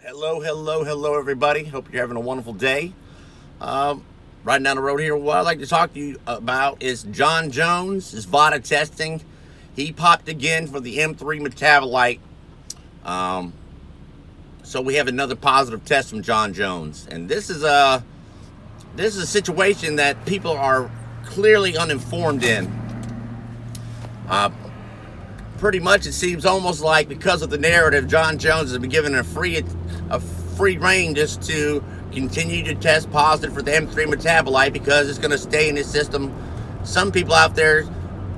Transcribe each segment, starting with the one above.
Hello, everybody. Hope you're having a wonderful day. Riding down the road here, what I'd like to talk to you about is John Jones, his vada testing. He popped again for the M3 metabolite. So we have another positive test from John Jones, and this is a situation that people are clearly uninformed in. Pretty much, it seems almost like because of the narrative, John Jones has been given a free reign just to continue to test positive for the M3 metabolite because it's going to stay in his system. Some people out there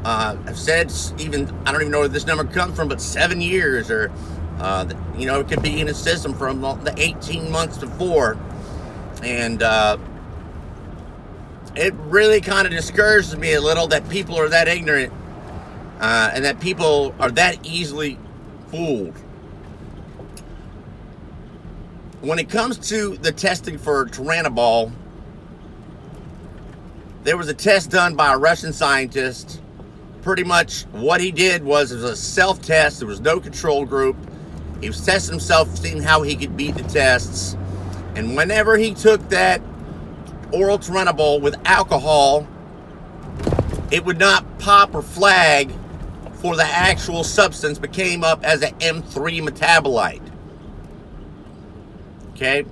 have said, even I don't even know where this number comes from, but 7 years, or it could be in his system from the 18 months to 4, and it really kind of discourages me a little that people are that ignorant. And that people are that easily fooled. When it comes to the testing for Turinabol, there was a test done by a Russian scientist. Pretty much what he did was a self-test. There was no control group. He was testing himself, seeing how he could beat the tests. And whenever he took that oral Turinabol with alcohol, it would not pop or flag for the actual substance, but came up as an M3 metabolite. Okay?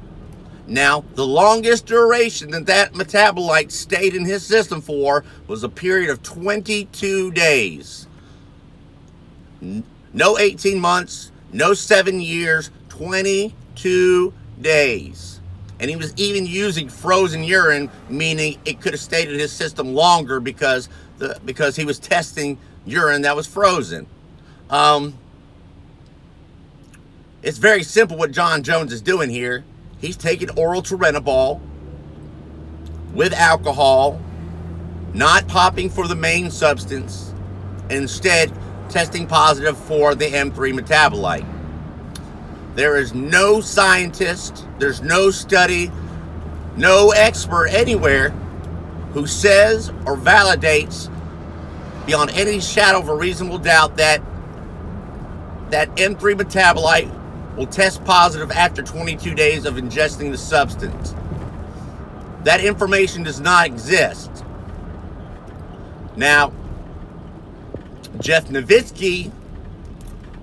Now, the longest duration that metabolite stayed in his system for was a period of 22 days. No 18 months, no 7 years, 22 days. And he was even using frozen urine, meaning it could have stayed in his system longer because he was testing urine that was frozen. It's very simple what John Jones is doing here. He's taking oral Turinabol with alcohol, not popping for the main substance, instead testing positive for the M3 metabolite. There is no scientist, there's no study, no expert anywhere who says or validates beyond any shadow of a reasonable doubt that M3 metabolite will test positive after 22 days of ingesting the substance. That information does not exist. Now, Jeff Nowitzki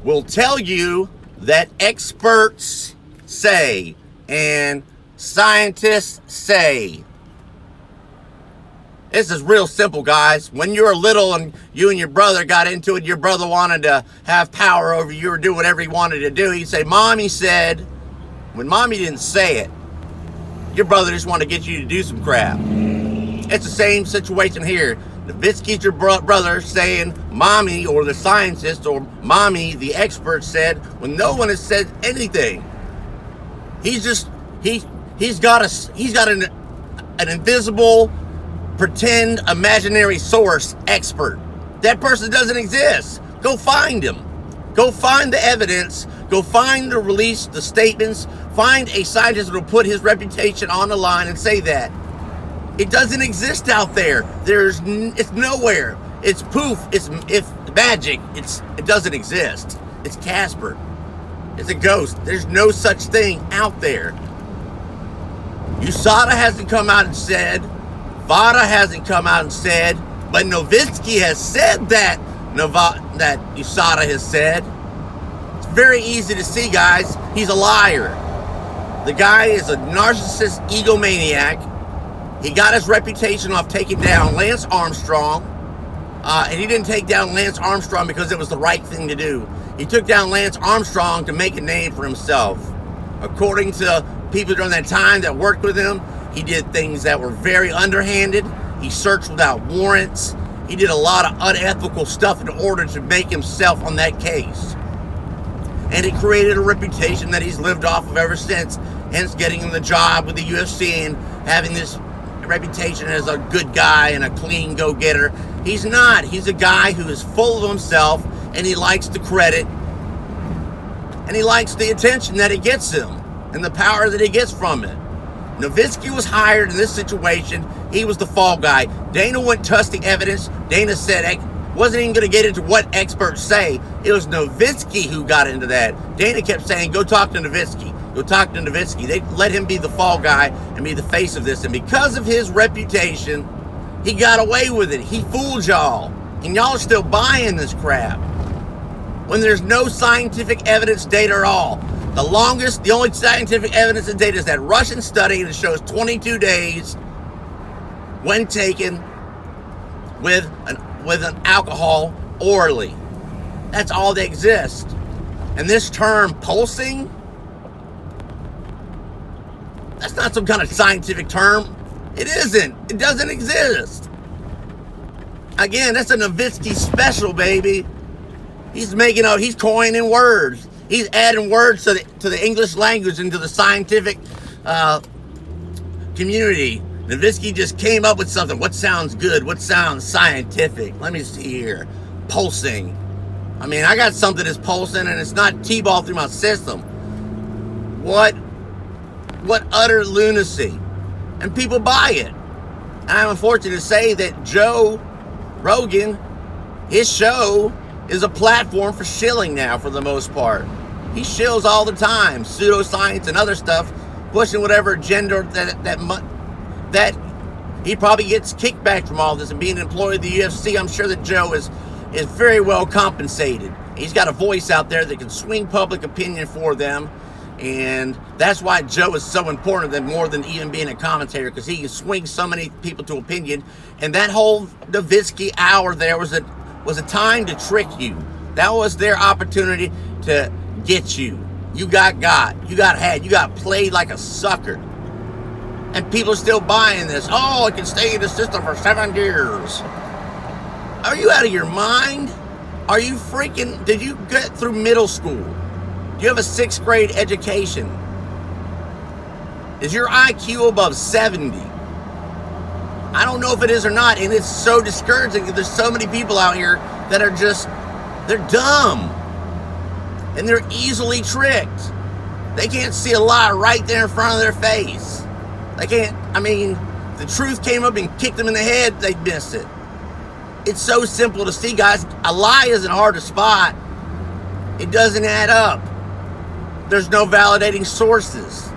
will tell you that experts say and scientists say. This is real simple, guys. When you were little and you and your brother got into it, your brother wanted to have power over you or do whatever he wanted to do, he'd say, Mommy said. When Mommy didn't say it, your brother just wanted to get you to do some crap. It's the same situation here. Nowitzki's your brother saying Mommy, or the scientist, or Mommy, the expert, said, when no one has said anything. He's got an invisible, pretend imaginary source expert. That person doesn't exist. Go find him. Go find the evidence. Go find the release, the statements. Find a scientist that will put his reputation on the line and say that. It doesn't exist out there. It's nowhere. It's poof. It's magic. It doesn't exist. It's Casper. It's a ghost. There's no such thing out there. USADA hasn't come out and said. VADA hasn't come out and said, but Nowitzki has said that USADA has said. It's very easy to see, guys. He's a liar. The guy is a narcissist egomaniac. He got his reputation off taking down Lance Armstrong. And he didn't take down Lance Armstrong because it was the right thing to do. He took down Lance Armstrong to make a name for himself. According to people during that time that worked with him, he did things that were very underhanded. He searched without warrants. He did a lot of unethical stuff in order to make himself on that case. And it created a reputation that he's lived off of ever since, hence getting him the job with the UFC and having this reputation as a good guy and a clean go-getter. He's not. He's a guy who is full of himself, and he likes the credit, and he likes the attention that it gets him and the power that he gets from it. Nowitzki was hired in this situation. He was the fall guy. Dana went testing evidence. Dana said, wasn't even going to get into what experts say. It was Nowitzki who got into that. Dana kept saying, go talk to Nowitzki. Go talk to Nowitzki. They let him be the fall guy and be the face of this. And because of his reputation, he got away with it. He fooled y'all. And y'all are still buying this crap. When there's no scientific evidence, data at all. The only scientific evidence and data is that Russian study that shows 22 days when taken with an alcohol orally. That's all that exists. And this term pulsing, that's not some kind of scientific term. It isn't. It doesn't exist. Again, that's a Nowitzki special, baby. He's coining words. He's adding words to the English language and to the scientific community. Nowitzki just came up with something. What sounds good? What sounds scientific? Let me see here. Pulsing. I mean, I got something that's pulsing and it's not T-ball through my system. What utter lunacy. And people buy it. And I'm unfortunate to say that Joe Rogan, his show is a platform for shilling now for the most part. He shills all the time. Pseudoscience and other stuff. Pushing whatever agenda that he probably gets kickback from all this and being employed at the UFC. I'm sure that Joe is very well compensated. He's got a voice out there that can swing public opinion for them, and that's why Joe is so important than more than even being a commentator, because he can swing so many people to opinion. And that whole Nowitzki hour there was a time to trick you. That was their opportunity to get you. You got had, you got played like a sucker. And people are still buying this. Oh, it can stay in the system for 7 years. Are you out of your mind? Are you freaking... Did you get through middle school? Do you have a 6th grade education? Is your IQ above 70? I don't know if it is or not, and it's so discouraging. There's so many people out here that are just... They're dumb. And they're easily tricked. They can't see a lie right there in front of their face. They can't... I mean, the truth came up and kicked them in the head, they'd miss it. It's so simple to see, guys. A lie isn't hard to spot. It doesn't add up. There's no validating sources.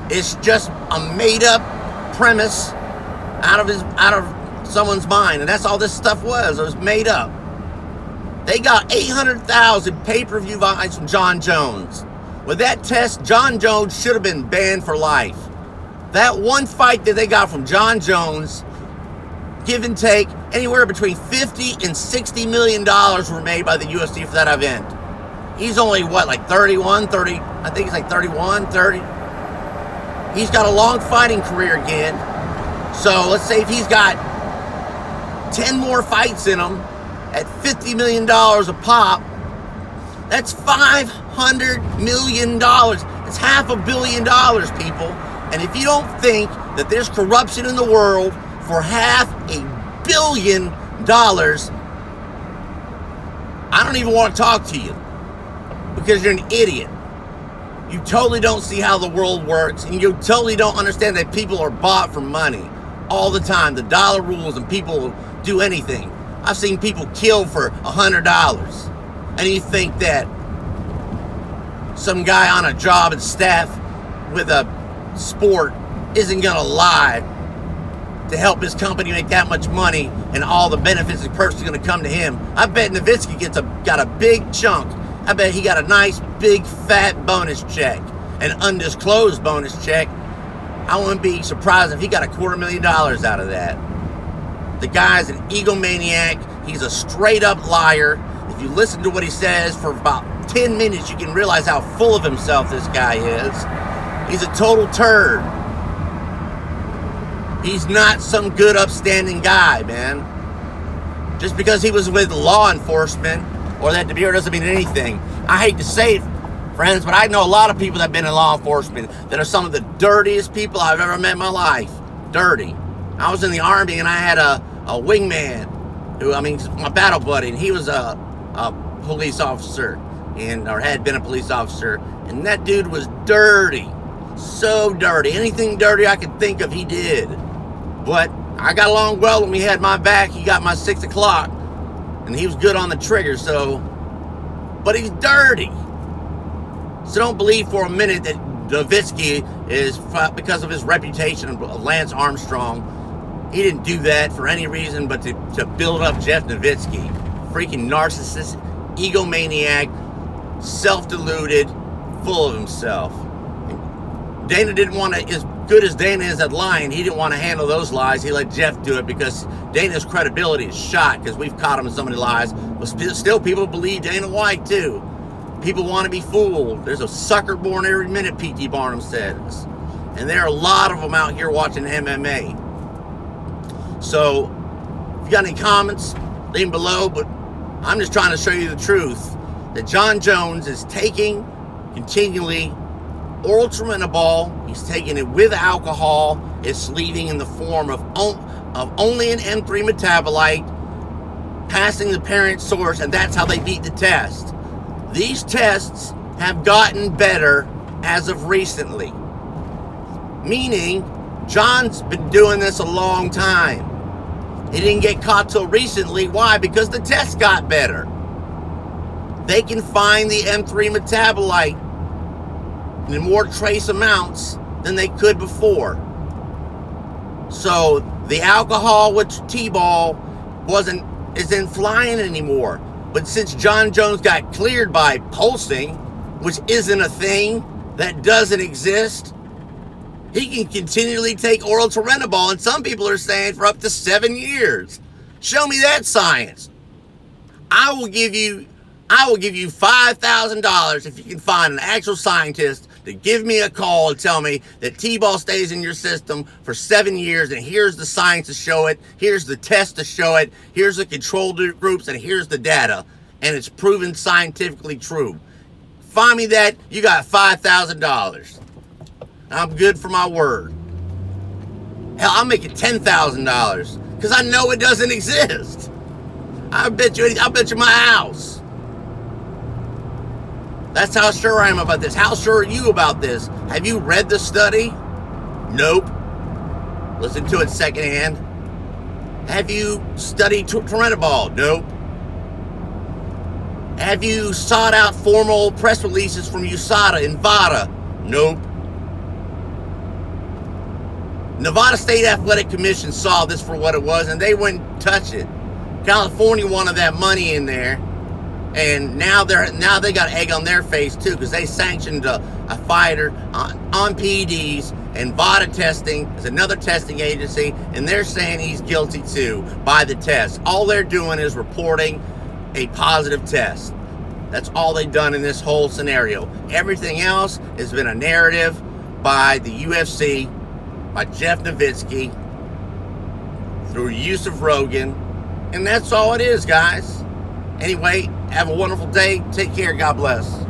It's just a made-up premise out of someone's mind, and that's all this stuff was. It was made up. They got 800,000 pay-per-view buys from John Jones. With that test, John Jones should have been banned for life. That one fight that they got from John Jones, give and take, anywhere between $50 and $60 million were made by the UFC for that event. He's only, like 31, 30, I think he's like 31, 30. He's got a long fighting career again. So let's say if he's got 10 more fights in him at $50 million a pop, that's $500 million. It's $500 million, people. And if you don't think that there's corruption in the world for $500 million, I don't even want to talk to you, because you're an idiot. You totally don't see how the world works, and you totally don't understand that people are bought for money all the time. The dollar rules, and people will do anything. I've seen people kill for $100. And you think that some guy on a job and staff with a sport isn't going to lie to help his company make that much money, and all the benefits and perks are going to come to him. I bet Nowitzki got a big chunk. I bet he got a nice big fat bonus check, an undisclosed bonus check. I wouldn't be surprised if he got $250,000 out of that. The guy's an egomaniac. He's a straight up liar. If you listen to what he says for about 10 minutes, you can realize how full of himself this guy is. He's a total turd. He's not some good, upstanding guy, man. Just because he was with law enforcement or that demeanor doesn't mean anything. I hate to say it, friends, but I know a lot of people that have been in law enforcement that are some of the dirtiest people I've ever met in my life. Dirty. I was in the Army, and I had a wingman my battle buddy, and he was a police officer, or had been a police officer, and that dude was dirty. So dirty. Anything dirty I could think of, he did. But I got along well when we had my back. He got my 6 o'clock, and he was good on the trigger, so... But he's dirty. So don't believe for a minute that Nowitzki is, because of his reputation of Lance Armstrong, he didn't do that for any reason but to build up Jeff Nowitzki. Freaking narcissist, egomaniac, self-deluded, full of himself. And Dana didn't want to, as good as Dana is at lying, he didn't want to handle those lies. He let Jeff do it because Dana's credibility is shot because we've caught him in so many lies. But still people believe Dana White too. People want to be fooled. There's a sucker born every minute, P.T. Barnum says. And there are a lot of them out here watching MMA. So, if you got any comments, leave them below. But I'm just trying to show you the truth. That John Jones is taking, continually, oral tramadol. He's taking it with alcohol. It's leaving in the form of only an M3 metabolite, passing the parent source, and that's how they beat the test. These tests have gotten better as of recently. Meaning, John's been doing this a long time. He didn't get caught till recently. Why? Because the tests got better. They can find the M3 metabolite in more trace amounts than they could before. So, the alcohol with T-ball isn't flying anymore. But since John Jones got cleared by pulsing, which isn't a thing, that doesn't exist, he can continually take oral tramadol, and some people are saying for up to 7 years. Show me that science. I will give you $5,000 if you can find an actual scientist to give me a call and tell me that T-ball stays in your system for 7 years, and here's the science to show it, here's the test to show it, here's the control groups, and here's the data, and it's proven scientifically true. Find me that, you got $5,000. I'm good for my word. Hell, I'll make it $10,000 because I know it doesn't exist. I'll bet you my house. That's how sure I am about this. How sure are you about this? Have you read the study? Nope. Listen to it secondhand. Have you studied tramadol? Nope. Have you sought out formal press releases from USADA and VADA? Nope. Nevada State Athletic Commission saw this for what it was, and they wouldn't touch it. California wanted that money in there. And now they got egg on their face too, because they sanctioned a fighter on PEDs, and VADA testing is another testing agency, and they're saying he's guilty too by the test. All they're doing is reporting a positive test. That's all they've done in this whole scenario. Everything else has been a narrative by the UFC, by Jeff Nowitzki, through use of Rogan, and that's all it is, guys. Anyway, have a wonderful day. Take care. God bless.